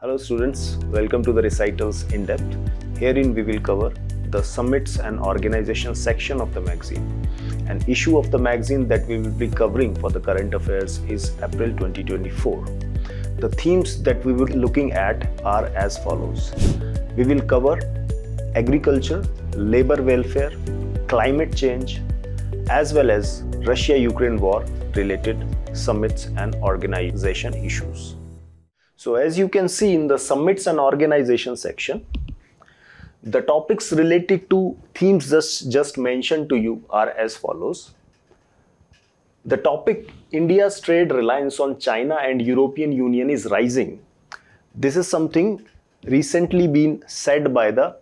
Hello students, welcome to the Recitals in-depth. Herein we will cover the summits and organization section of the magazine. An issue of the magazine that we will be covering for the current affairs is April 2024. The themes that we will be looking at are as follows. We will cover agriculture, labor welfare, climate change, as well as Russia-Ukraine war related summits and organization issues. So as you can see in the summits and organization section, the topics related to themes just mentioned to you are as follows. The topic India's trade reliance on China and European Union is rising. This is something recently been said by the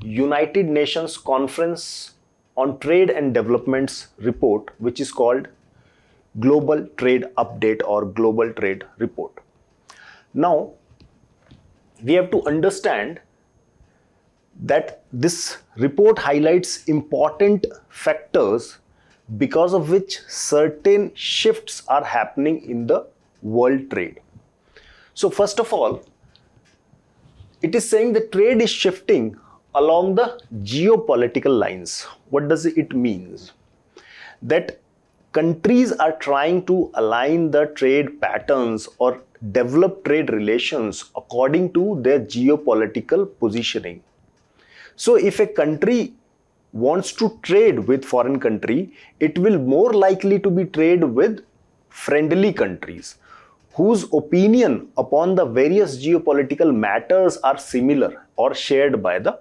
United Nations Conference on Trade and Development's report, which is called Global Trade Update or Global Trade Report. Now, we have to understand that this report highlights important factors because of which certain shifts are happening in the world trade. So first of all, it is saying the trade is shifting along the geopolitical lines. What does it mean? That countries are trying to align the trade patterns or develop trade relations according to their geopolitical positioning. So if a country wants to trade with foreign country, it will more likely to be trade with friendly countries whose opinion upon the various geopolitical matters are similar or shared by the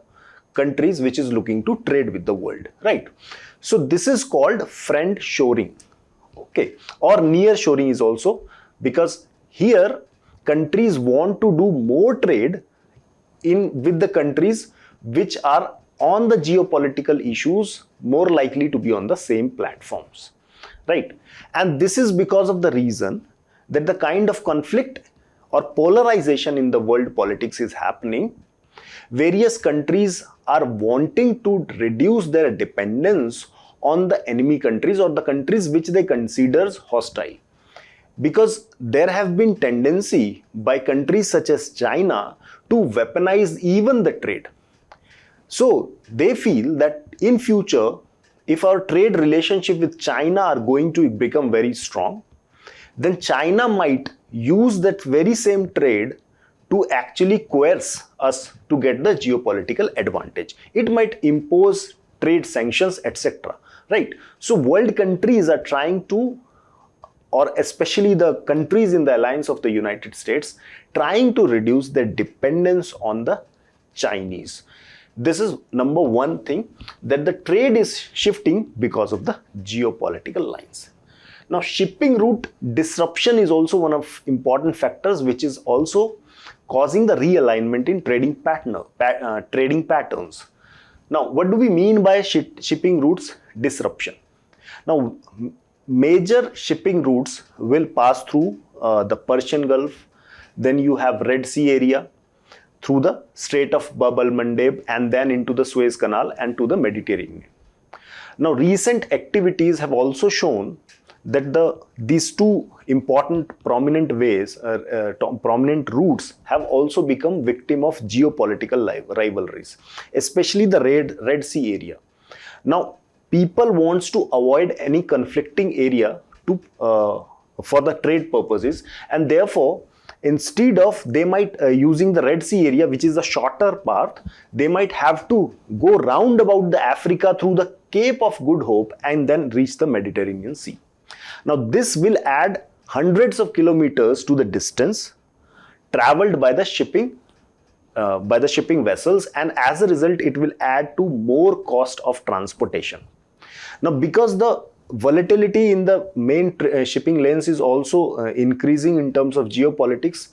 countries which is looking to trade with the world, right? So this is called friend shoring, okay, or near shoring is also, because here countries want to do more trade with the countries which are on the geopolitical issues more likely to be on the same platforms, right? And this is because of the reason that the kind of conflict or polarization in the world politics is happening. Various countries are wanting to reduce their dependence on the enemy countries or the countries which they consider hostile, because there have been tendency by countries such as China to weaponize even the trade. So they feel that in future, if our trade relationship with China are going to become very strong, then China might use that very same trade to actually coerce us to get the geopolitical advantage. It might impose trade sanctions, etc. Right? So world countries are trying to, or especially the countries in the alliance of the United States, trying to reduce their dependence on the Chinese. This is number one thing, that the trade is shifting because of the geopolitical lines. Now, shipping route disruption is also one of important factors which is also causing the realignment in trading patterns. Now, what do we mean by shipping routes disruption? Now, major shipping routes will pass through the Persian Gulf, then you have Red Sea area, through the Strait of Bab el-Mandeb, and then into the Suez Canal and to the Mediterranean. Now, recent activities have also shown that these two important prominent routes have also become victim of geopolitical rivalries, especially the Red Sea area. Now, people wants to avoid any conflicting area for the trade purposes, and therefore instead of they might using the Red Sea area, which is a shorter path, they might have to go round about the Africa through the Cape of Good Hope and then reach the Mediterranean Sea. Now this will add hundreds of kilometers to the distance traveled by the shipping vessels, and as a result it will add to more cost of transportation. Now, because the volatility in the main shipping lanes is also increasing in terms of geopolitics,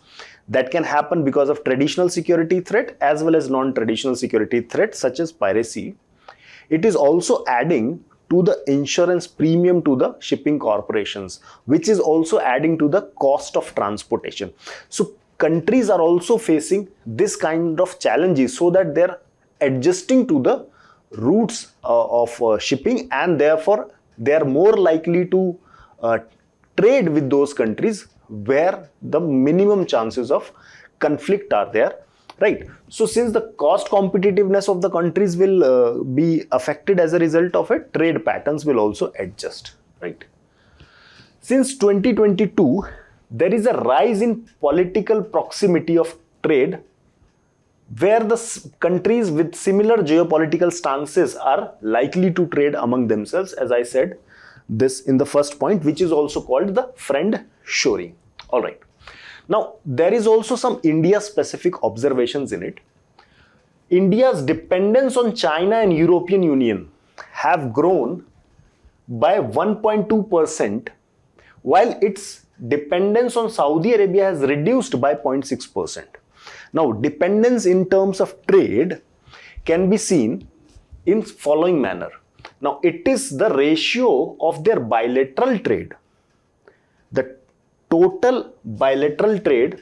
that can happen because of traditional security threat as well as non-traditional security threats such as piracy. It is also adding to the insurance premium to the shipping corporations, which is also adding to the cost of transportation. So countries are also facing this kind of challenges, so that they're adjusting to the routes of shipping, and therefore they are more likely to trade with those countries where the minimum chances of conflict are there, right? So since the cost competitiveness of the countries will be affected as a result of it, trade patterns will also adjust, right? Since 2022, there is a rise in political proximity of trade, where the countries with similar geopolitical stances are likely to trade among themselves, as I said this in the first point, which is also called the friend shoring. All right. Now, there is also some India-specific observations in it. India's dependence on China and European Union have grown by 1.2%, while its dependence on Saudi Arabia has reduced by 0.6%. Now, dependence in terms of trade can be seen in following manner. Now, it is the ratio of their bilateral trade, the total bilateral trade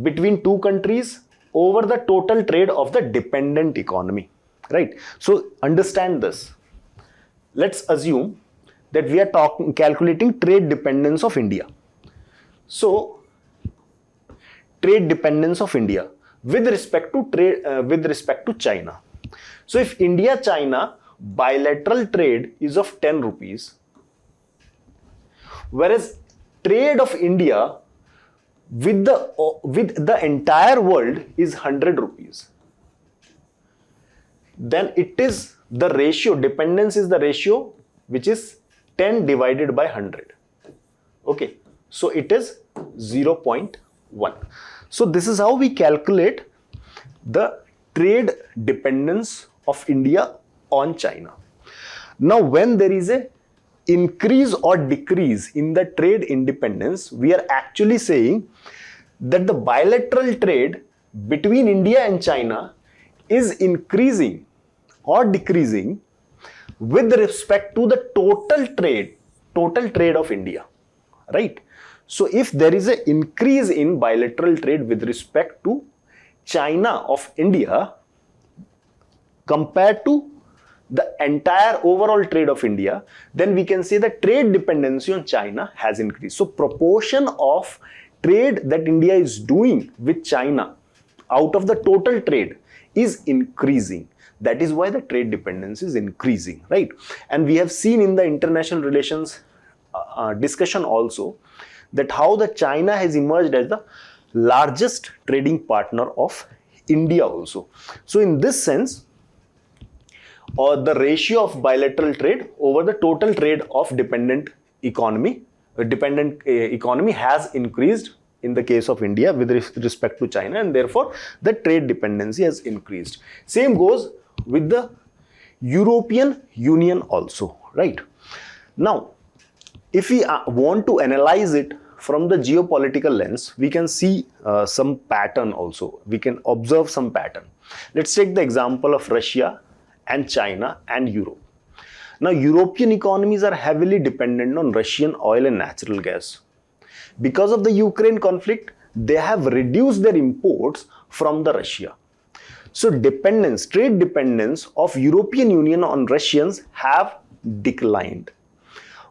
between two countries over the total trade of the dependent economy, right? So, understand this. Let's assume that we are calculating trade dependence of India. So, trade dependence of India with respect to China. So if India-China bilateral trade is of 10 rupees, whereas trade of India with the entire world is 100 rupees, then it is the ratio, dependence is the ratio which is 10 divided by 100. Okay, so it is 0.1. So this is how we calculate the trade dependence of India on China. Now, when there is a increase or decrease in the trade independence, we are actually saying that the bilateral trade between India and China is increasing or decreasing with respect to the total trade of India, right? So if there is an increase in bilateral trade with respect to China of India compared to the entire overall trade of India, then we can say that trade dependency on China has increased. So proportion of trade that India is doing with China out of the total trade is increasing. That is why the trade dependence is increasing, right? And we have seen in the international relations discussion also that how the China has emerged as the largest trading partner of India also. So in this sense, or the ratio of bilateral trade over the total trade of dependent economy has increased in the case of India with respect to China, and therefore the trade dependency has increased. Same goes with the European Union also, right? Now, if we want to analyze it from the geopolitical lens, we can see some pattern also. We can observe some pattern. Let's take the example of Russia and China and Europe. Now, European economies are heavily dependent on Russian oil and natural gas. Because of the Ukraine conflict, they have reduced their imports from the Russia. So, trade dependence of European Union on Russians have declined.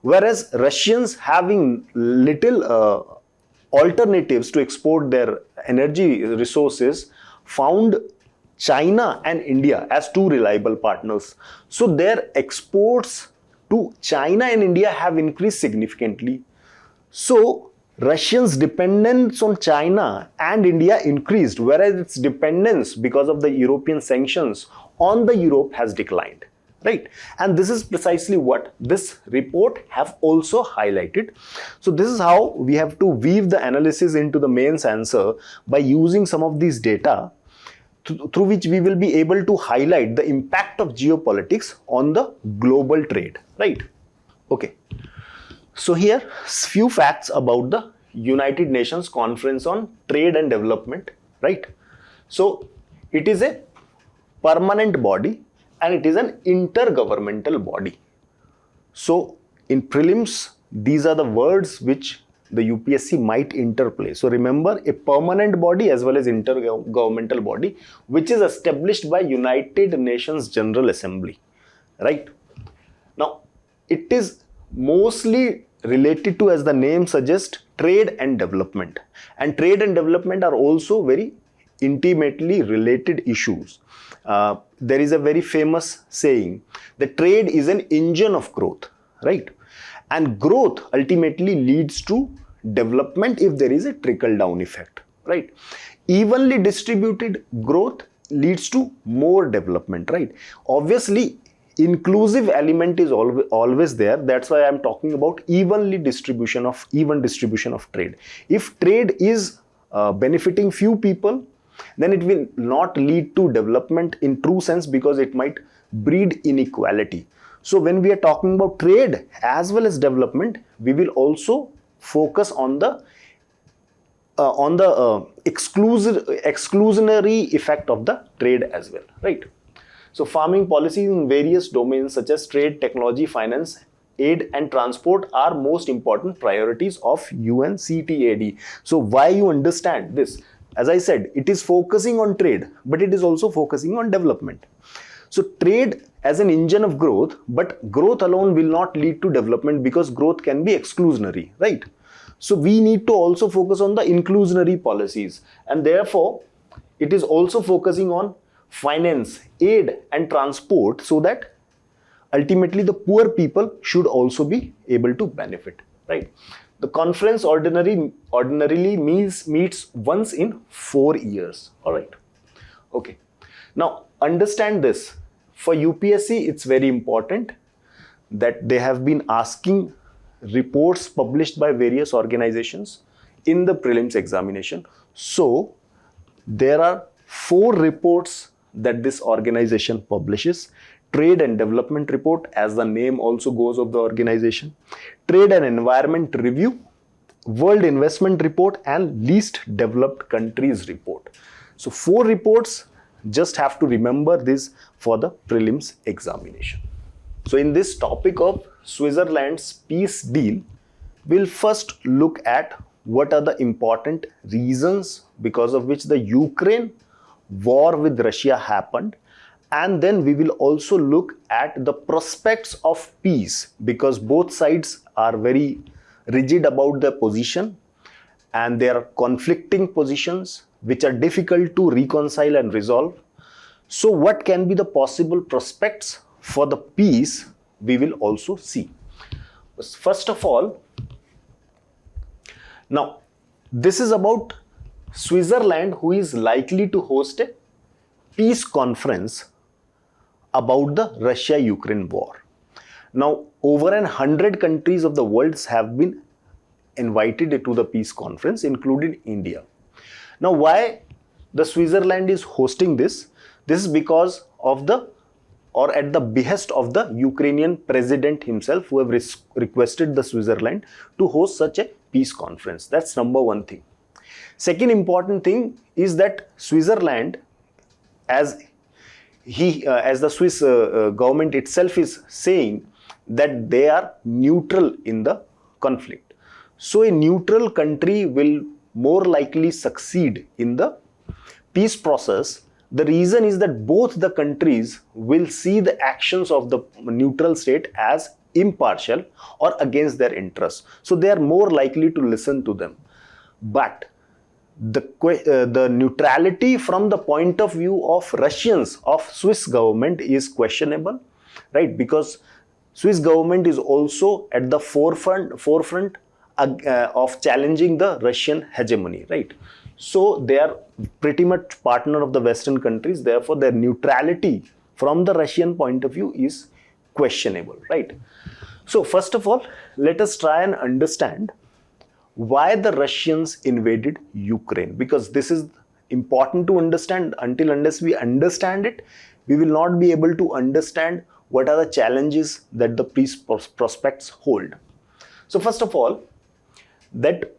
Whereas Russians having little alternatives to export their energy resources found China and India as two reliable partners. So their exports to China and India have increased significantly. So Russians' dependence on China and India increased, whereas its dependence because of the European sanctions on the Europe has declined. Right? And this is precisely what this report have also highlighted. So this is how we have to weave the analysis into the mains answer by using some of these data through which we will be able to highlight the impact of geopolitics on the global trade. Right? Okay. So here few facts about the United Nations Conference on Trade and Development. Right? So it is a permanent body and it is an intergovernmental body. So in prelims, these are the words which the UPSC might interplay. So remember, a permanent body as well as intergovernmental body which is established by United Nations General Assembly. Right? Now, it is mostly related to, as the name suggests, trade and development. And trade and development are also very intimately related issues. There is a very famous saying that trade is an engine of growth, right? And growth ultimately leads to development if there is a trickle-down effect, right? Evenly distributed growth leads to more development, right? Obviously, inclusive element is always there. That's why I'm talking about even distribution of trade. If trade is benefiting few people, then it will not lead to development in true sense, because it might breed inequality. So when we are talking about trade as well as development, we will also focus on the exclusionary effect of the trade as well, right? So farming policies in various domains such as trade, technology, finance, aid and transport are most important priorities of UNCTAD. So why you understand this? As I said, it is focusing on trade, but it is also focusing on development. So trade as an engine of growth, but growth alone will not lead to development, because growth can be exclusionary, right? So we need to also focus on the inclusionary policies, and therefore it is also focusing on finance, aid and transport, so that ultimately the poor people should also be able to benefit, right? The conference ordinarily meets once in 4 years, all right? Okay, now understand this. For UPSC, it's very important that they have been asking reports published by various organizations in the prelims examination. So there are 4 reports that this organization publishes: Trade and Development Report, as the name also goes of the organization, Trade and Environment Review, World Investment Report, and Least Developed Countries Report. So 4 reports, just have to remember this for the prelims examination. So in this topic of Switzerland's peace deal, we'll first look at what are the important reasons because of which the Ukraine war with Russia happened, and then we will also look at the prospects of peace, because both sides are very rigid about their position and there are conflicting positions which are difficult to reconcile and resolve. So what can be the possible prospects for the peace, we will also see. First of all, now this is about Switzerland, who is likely to host a peace conference about the Russia-Ukraine war. Now, over 100 countries of the world have been invited to the peace conference, including India. Now, why the Switzerland is hosting this? This is because of the, or at the behest of the Ukrainian president himself, who have requested the Switzerland to host such a peace conference. That's number one thing. Second important thing is that Switzerland, as the Swiss government itself is saying, that they are neutral in the conflict. So a neutral country will more likely succeed in the peace process. The reason is that both the countries will see the actions of the neutral state as impartial or against their interests. So they are more likely to listen to them. But the neutrality from the point of view of Russians, of Swiss government, is questionable, right? Because Swiss government is also at the forefront of challenging the Russian hegemony, right? So they are pretty much partner of the Western countries. Therefore, their neutrality from the Russian point of view is questionable, right? So first of all, let us try and understand why the Russians invaded Ukraine, because this is important to understand. Unless we understand it, we will not be able to understand what are the challenges that the peace prospects hold. So first of all, that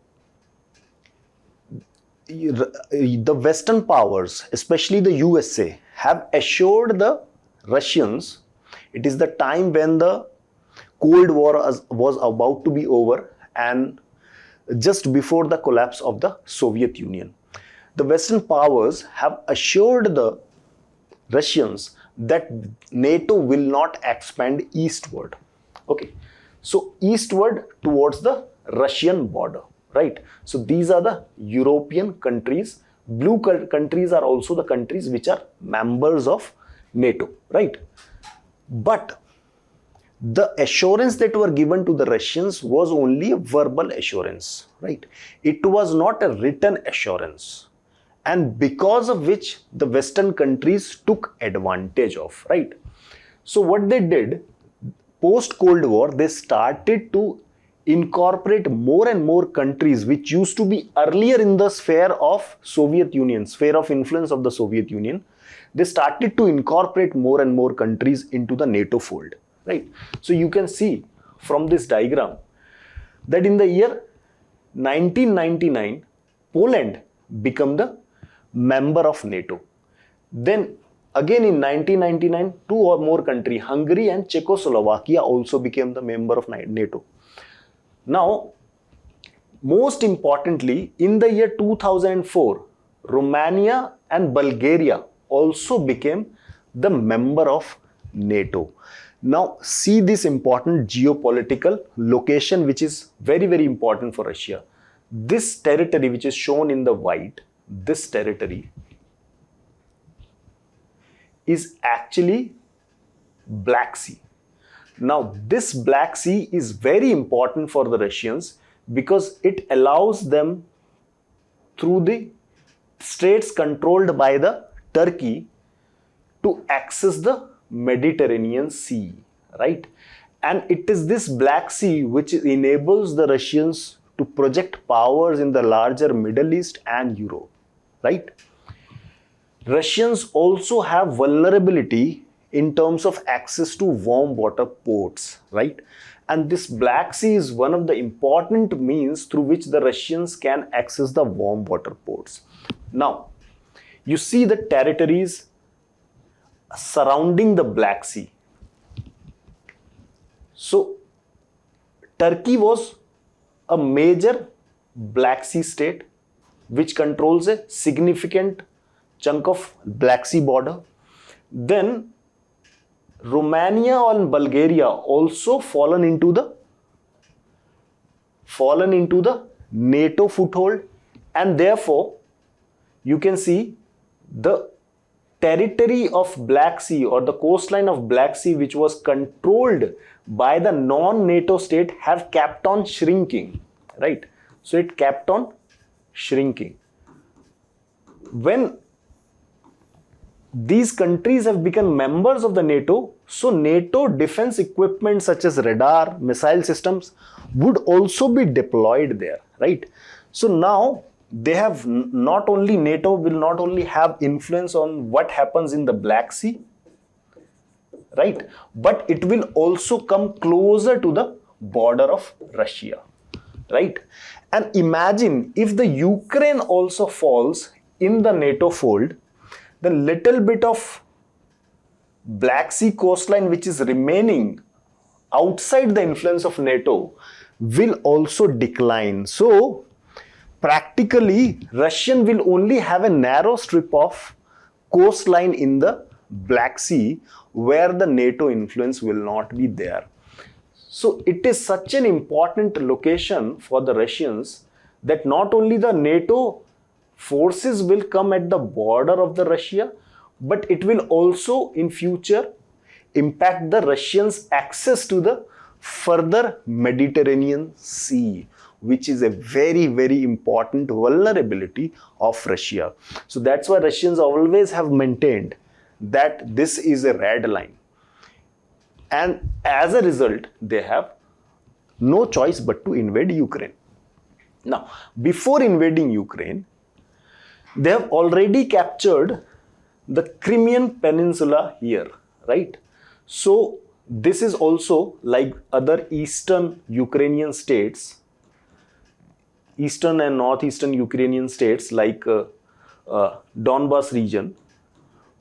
the Western powers, especially the USA, have assured the Russians, it is the time when the Cold War was about to be over and just before the collapse of the Soviet Union. The Western powers have assured the Russians that NATO will not expand eastward. Okay, So eastward towards the Russian border, right? So these are the European countries. Blue countries are also the countries which are members of NATO, right? But the assurance that were given to the Russians was only a verbal assurance, right? It was not a written assurance. And because of which the Western countries took advantage of, right? So what they did, post-Cold War, they started to incorporate more and more countries which used to be earlier in the sphere of Soviet Union, sphere of influence of the Soviet Union. They started to incorporate more and more countries into the NATO fold, right? So you can see from this diagram that in the year 1999, Poland became the member of NATO. Then again in 1999, two or more countries, Hungary and Czechoslovakia, also became the member of NATO. Now, most importantly, in the year 2004, Romania and Bulgaria also became the member of NATO. Now, see this important geopolitical location which is very, very important for Russia. This territory which is shown in the white, this territory is actually Black Sea. Now, this Black Sea is very important for the Russians because it allows them through the straits controlled by the Turkey to access the Mediterranean Sea, right? And it is this Black Sea which enables the Russians to project powers in the larger Middle East and Europe, right? Russians also have vulnerability in terms of access to warm water ports, right? And this Black Sea is one of the important means through which the Russians can access the warm water ports. Now, you see the territories surrounding the Black Sea. So, Turkey was a major Black Sea state which controls a significant chunk of Black Sea border. Then Romania and Bulgaria also fallen into the NATO foothold, and therefore you can see the territory of Black Sea or the coastline of Black Sea which was controlled by the non-NATO state have kept on shrinking, right? So it kept on shrinking. When these countries have become members of the NATO, so NATO defense equipment such as radar, missile systems would also be deployed there, right? So now they have NATO will not only have influence on what happens in the Black Sea, right? But it will also come closer to the border of Russia, right? And imagine if the Ukraine also falls in the NATO fold, the little bit of Black Sea coastline which is remaining outside the influence of NATO will also decline. So practically Russian will only have a narrow strip of coastline in the Black Sea where the NATO influence will not be there. So it is such an important location for the Russians that not only the NATO forces will come at the border of the Russia, but it will also in future impact the Russians' access to the further Mediterranean Sea, which is a very, very important vulnerability of Russia. So that's why Russians always have maintained that this is a red line. And as a result, they have no choice but to invade Ukraine. Now, before invading Ukraine, they have already captured the Crimean Peninsula here, right? So this is also like other eastern Ukrainian states, eastern and northeastern Ukrainian states like Donbas region,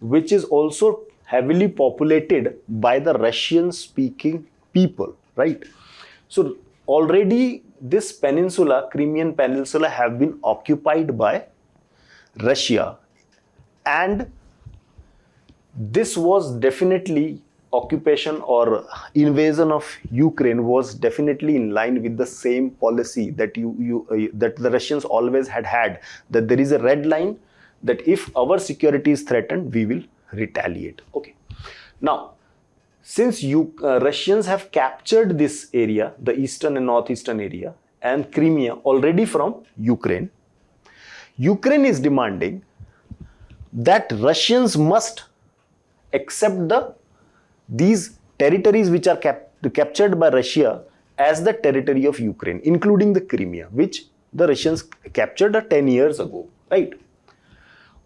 which is also heavily populated by the Russian-speaking people, right? So already this peninsula, Crimean Peninsula, have been occupied by Russia, and this was definitely occupation or invasion of Ukraine was definitely in line with the same policy that that the Russians always had, that there is a red line, that if our security is threatened, we will retaliate. Okay. Now, since Russians have captured this area, the eastern and northeastern area, and Crimea already from Ukraine, Ukraine is demanding that Russians must accept these territories which are captured by Russia as the territory of Ukraine, including the Crimea, which the Russians captured 10 years ago, right?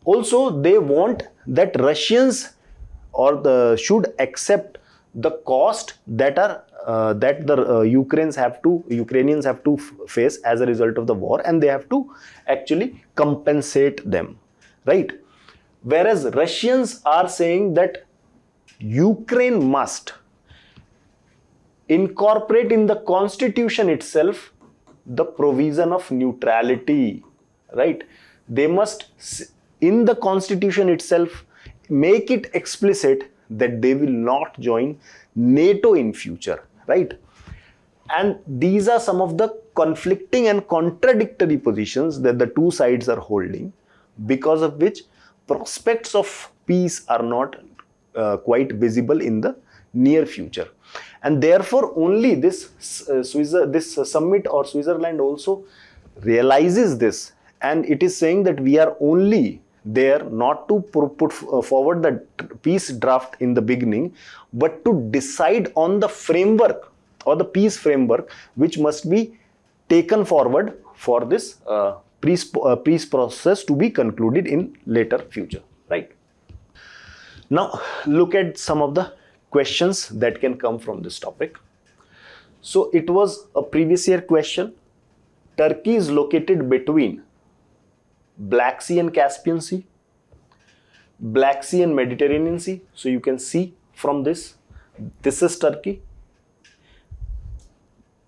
Also, they want that Russians should accept the cost that the Ukrainians have to face as a result of the war, and they have to actually compensate them, right? Whereas Russians are saying that Ukraine must incorporate in the constitution itself the provision of neutrality, right? They must, in the constitution itself, make it explicit that they will not join NATO in future, right? And these are some of the conflicting and contradictory positions that the two sides are holding, because of which prospects of peace are not quite visible in the near future. And therefore only this summit or Switzerland also realizes this, and it is saying that we are only there not to put forward the peace draft in the beginning, but to decide on the framework or the peace framework which must be taken forward for this peace process to be concluded in later future, right? Now look at some of the questions that can come from this topic. So it was a previous year question. Turkey is located between Black Sea and Caspian Sea, Black Sea and Mediterranean Sea. So you can see from this is Turkey,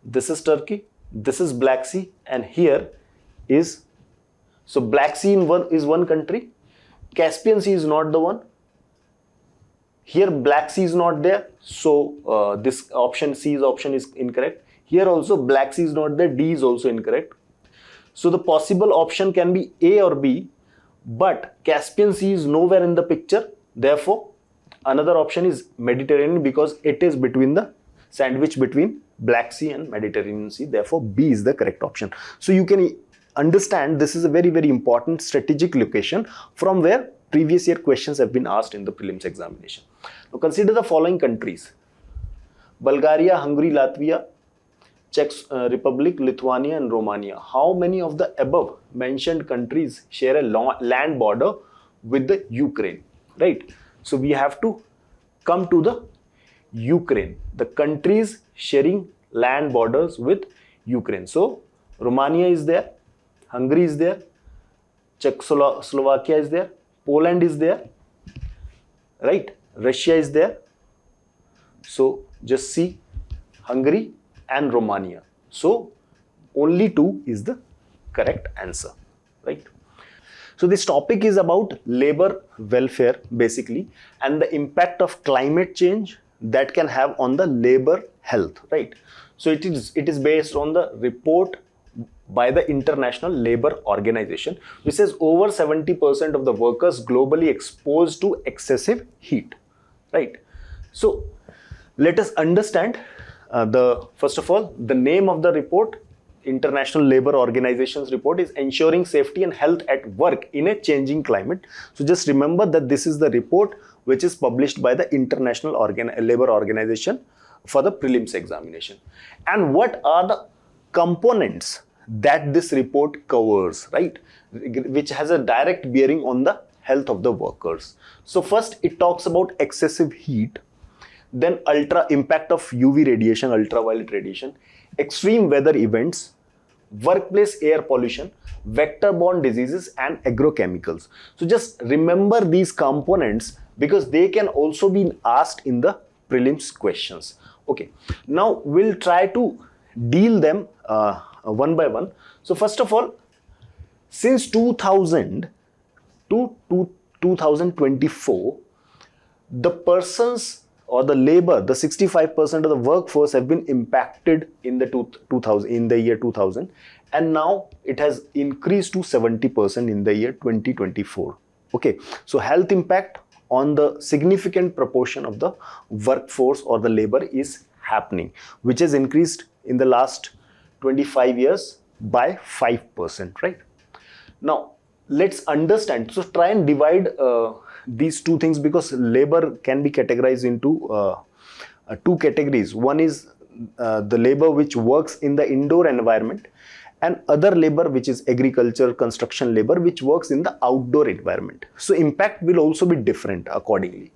this is Turkey, this is Black Sea, and here is, so Black Sea is one country, Caspian Sea is not the one, here Black Sea is not there, so this option, C's option is incorrect. Here also Black Sea is not there, D is also incorrect. So the possible option can be A or B, but Caspian Sea is nowhere in the picture. Therefore, another option is Mediterranean, because it is between the sandwich between Black Sea and Mediterranean Sea. Therefore, B is the correct option. So you can understand this is a very, very important strategic location from where previous year questions have been asked in the prelims examination. Now consider the following countries: Bulgaria, Hungary, Latvia, Czech Republic, Lithuania and Romania. How many of the above mentioned countries share a land border with the Ukraine, right? So we have to come to the Ukraine, the countries sharing land borders with Ukraine. So Romania is there, Hungary is there, Czechoslovakia is there, Poland is there, right? Russia is there. So just see Hungary and Romania. So only 2 is the correct answer, right? So this topic is about labor welfare basically, and the impact of climate change that can have on the labor health, right? So it is based on the report by the International Labour Organization, which says over 70% of the workers globally exposed to excessive heat, right? So let us understand first of all, the name of the report, International Labour Organization's report, is Ensuring Safety and Health at Work in a Changing Climate. So just remember that this is the report which is published by the International Labour Organization for the prelims examination. And what are the components that this report covers, right? Which has a direct bearing on the health of the workers. So first it talks about excessive heat, then impact of UV radiation, ultraviolet radiation, extreme weather events, workplace air pollution, vector-borne diseases and agrochemicals. So just remember these components because they can also be asked in the prelims questions. Okay, now we'll try to deal them one by one. So first of all, since 2000 to 2024, the persons or the labor, the 65% of the workforce have been impacted in the 2000, in the year 2000, and now it has increased to 70% in the year 2024. Okay, so health impact on the significant proportion of the workforce or the labor is happening, which has increased in the last 25 years by 5%, right? Now, let's understand. So try and divide these two things, because labor can be categorized into two categories. One is the labor which works in the indoor environment, and other labor which is agriculture, construction labor, which works in the outdoor environment. So impact will also be different accordingly.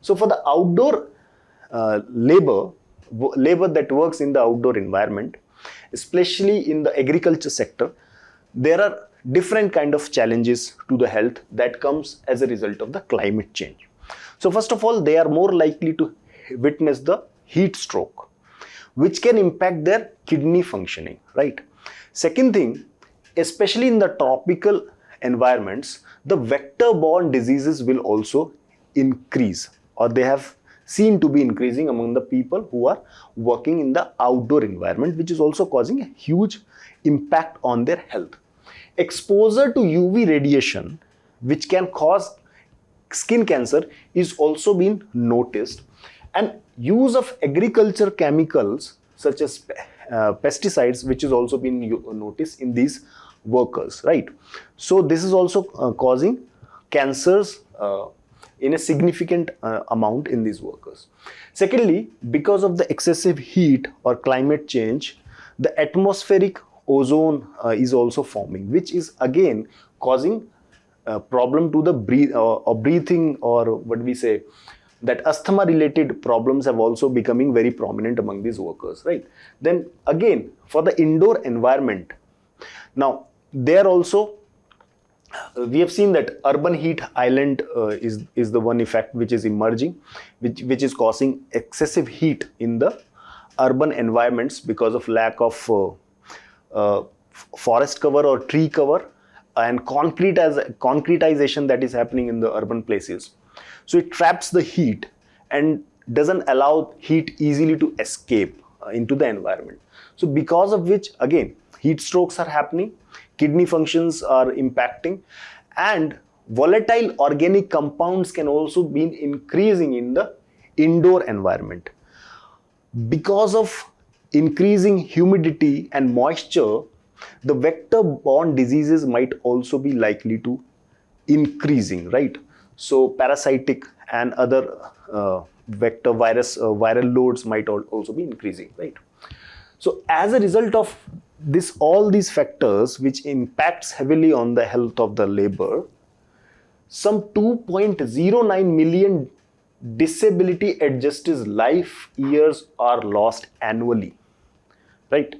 So for the outdoor labor that works in the outdoor environment, especially in the agriculture sector, there are different kind of challenges to the health that comes as a result of the climate change. So first of all, they are more likely to witness the heat stroke, which can impact their kidney functioning, right? Second thing, especially in the tropical environments, the vector-borne diseases will also increase, or they have seen to be increasing among the people who are working in the outdoor environment, which is also causing a huge impact on their health. Exposure to UV radiation, which can cause skin cancer, is also being noticed, and use of agriculture chemicals such as pesticides, which is also being noticed in these workers, right? So this is also causing cancers in a significant amount in these workers. Secondly, because of the excessive heat or climate change, the atmospheric ozone is also forming, which is again causing a problem to the breathing, or what we say, that asthma related problems have also becoming very prominent among these workers, right? Then again, for the indoor environment, now there also we have seen that urban heat island is the one effect which is emerging, which is causing excessive heat in the urban environments because of lack of forest cover or tree cover, and concretization that is happening in the urban places. So it traps the heat and doesn't allow heat easily to escape into the environment. So because of which, again, heat strokes are happening, kidney functions are impacting, and volatile organic compounds can also be increasing in the indoor environment. Because of increasing humidity and moisture, the vector-borne diseases might also be likely to increasing, right? So parasitic and other viral loads might also be increasing, right? So as a result of this, all these factors which impacts heavily on the health of the labor, some 2.09 million disability adjusted life years are lost annually, right?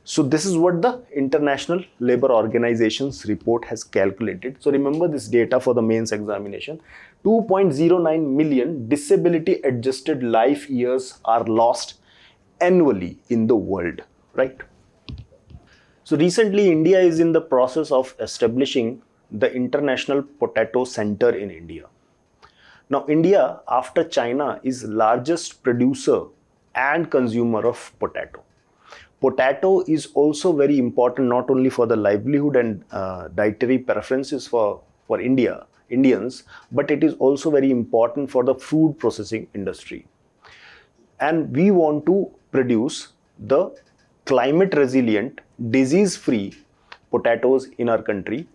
So this is what the International Labour Organization's report has calculated. So remember this data for the mains examination. 2.09 million disability adjusted life years are lost annually in the world, right? So recently India is in the process of establishing the International Potato Center in India. Now India, after China, is largest producer and consumer of potato. Potato is also very important not only for the livelihood and dietary preferences for Indians, but it is also very important for the food processing industry. And we want to produce the climate resilient, disease free potatoes in our country.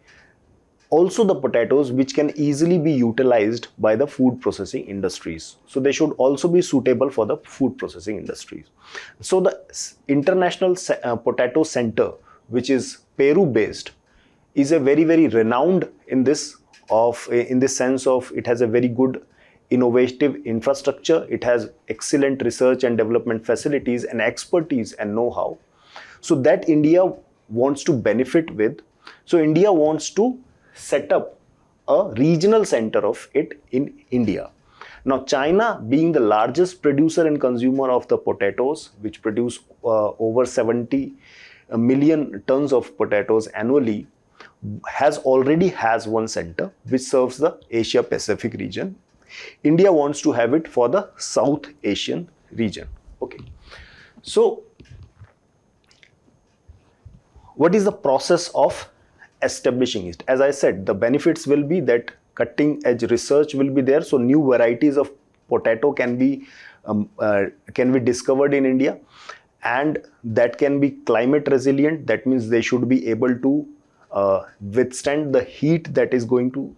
Also the potatoes which can easily be utilized by the food processing industries. So they should also be suitable for the food processing industries. So the International Potato Center, which is Peru based, is a very, very renowned in this sense of it has a very good innovative infrastructure. It has excellent research and development facilities and expertise and know-how. So that India wants to benefit with. So India wants to set up a regional center of it in India. Now China, being the largest producer and consumer of the potatoes, which produce over 70 million tons of potatoes annually, already has one center which serves the Asia Pacific region, India wants to have it for the South Asian region. Okay. So what is the process of establishing it? As I said, the benefits will be that cutting edge research will be there. So new varieties of potato can be discovered in India, and that can be climate resilient. That means they should be able to withstand the heat that is going to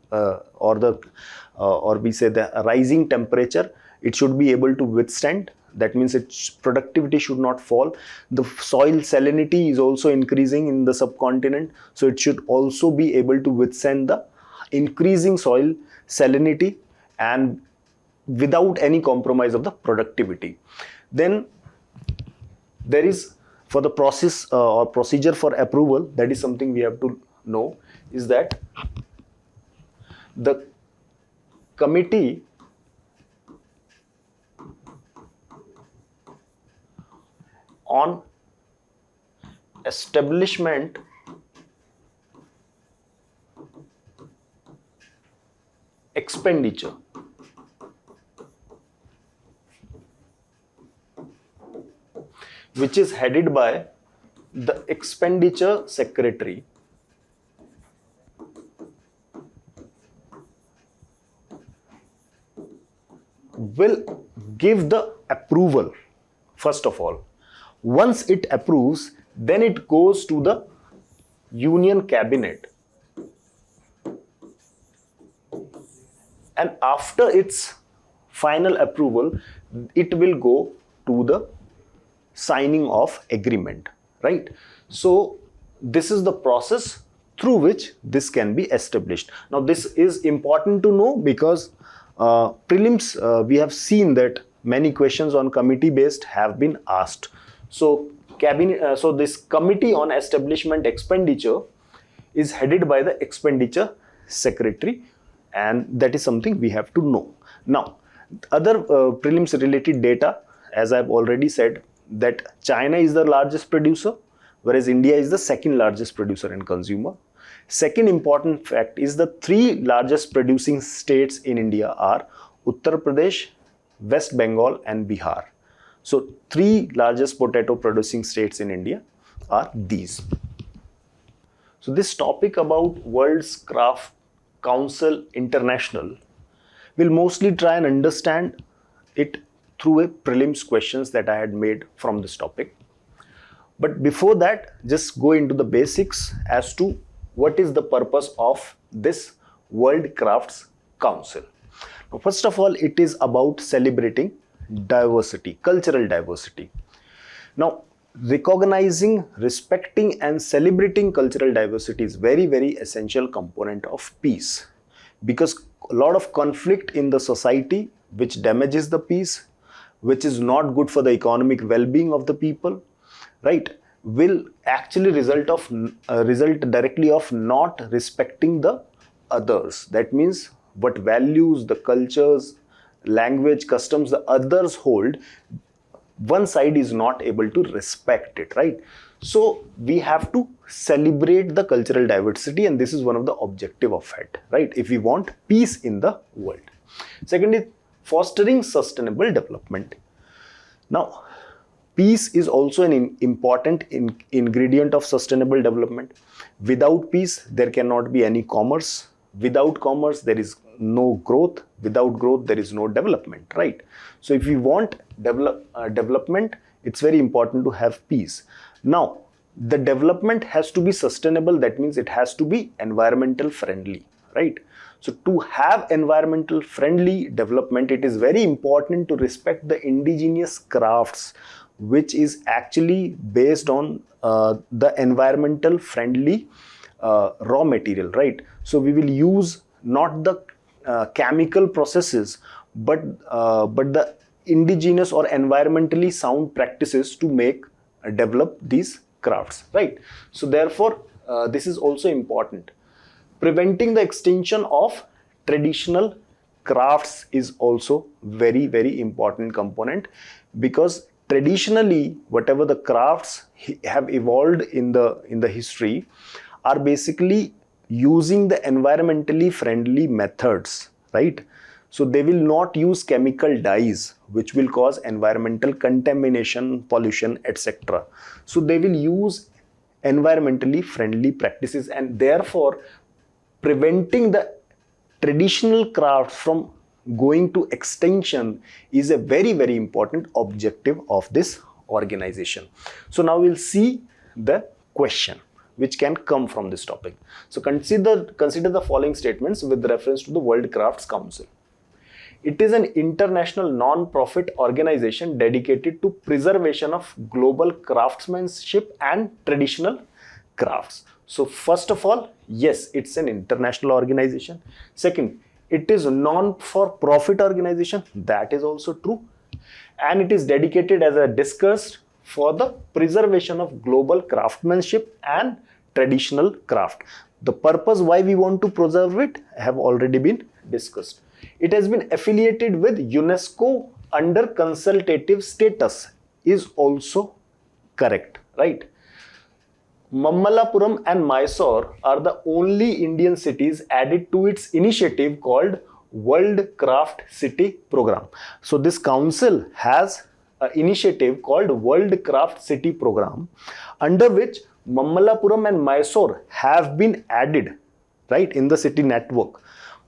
or we say the rising temperature. It should be able to withstand. That means its productivity should not fall. The soil salinity is also increasing in the subcontinent, so it should also be able to withstand the increasing soil salinity and without any compromise of the productivity. Then there is, for the process or procedure for approval, that is something we have to know, is that the committee on establishment expenditure which is headed by the expenditure secretary will give the approval. First of all, once it approves, then it goes to the Union Cabinet, and after its final approval, it will go to the signing of agreement, right? So this is the process through which this can be established. Now this is important to know because prelims, we have seen that many questions on committee based have been asked. So this committee on establishment expenditure is headed by the expenditure secretary, and that is something we have to know. Now, other prelims related data, as I've already said, that China is the largest producer, whereas India is the second largest producer and consumer. Second important fact is the three largest producing states in India are Uttar Pradesh, West Bengal and Bihar. So three largest potato producing states in India are these. So this topic about World's Craft Council International will mostly try and understand it through a prelims questions that I had made from this topic. But before that, just go into the basics as to what is the purpose of this World Crafts Council. Now, first of all, it is about celebrating diversity, cultural diversity. Now, recognizing, respecting and celebrating cultural diversity is very, very essential component of peace, because a lot of conflict in the society which damages the peace, which is not good for the economic well-being of the people, right, will actually result directly of not respecting the others. That means what values, the cultures, language, customs the others hold, one side is not able to respect it, right? So we have to celebrate the cultural diversity, and this is one of the objective of it, right? If we want peace in the world. Second is fostering sustainable development. Now, peace is also an important ingredient of sustainable development. Without peace, there cannot be any commerce. Without commerce, there is no growth. Without growth, there is no development, right? So if we want development, it's very important to have peace. Now, the development has to be sustainable. That means it has to be environmental friendly, right? So to have environmental friendly development, it is very important to respect the indigenous crafts, which is actually based on the environmental friendly raw material, right? So we will use not the chemical processes, but the indigenous or environmentally sound practices to develop these crafts, right? So therefore, this is also important. Preventing the extinction of traditional crafts is also very, very important component, because traditionally, whatever the crafts have evolved in the history are basically using the environmentally friendly methods, right? So they will not use chemical dyes which will cause environmental contamination, pollution, etc. So they will use environmentally friendly practices, and therefore preventing the traditional crafts from going to extinction is a very, very important objective of this organization. So now we'll see the question which can come from this topic. So consider the following statements with reference to the World Crafts Council. It is an international non-profit organization dedicated to preservation of global craftsmanship and traditional crafts. So first of all, yes, it's an international organization. Second, it is a non-for-profit organization. That is also true. And it is dedicated, as I discussed, for the preservation of global craftsmanship and traditional craft. The purpose why we want to preserve it have already been discussed. It has been affiliated with UNESCO under consultative status is also correct, right? Mamallapuram and Mysore are the only Indian cities added to its initiative called World Craft City Program. So this council has an initiative called World Craft City Program, under which Mamallapuram and Mysore have been added, right, in the city network.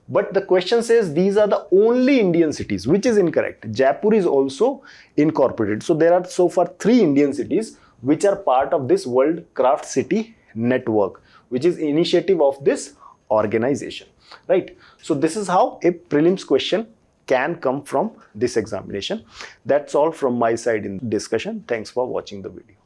But the question says these are the only Indian cities, which is incorrect. Jaipur is also incorporated. So there are so far 3 Indian cities which are part of this World Craft City network, which is initiative of this organization, right? So this is how a prelims question can come from this examination. That's all from my side in discussion. Thanks for watching the video.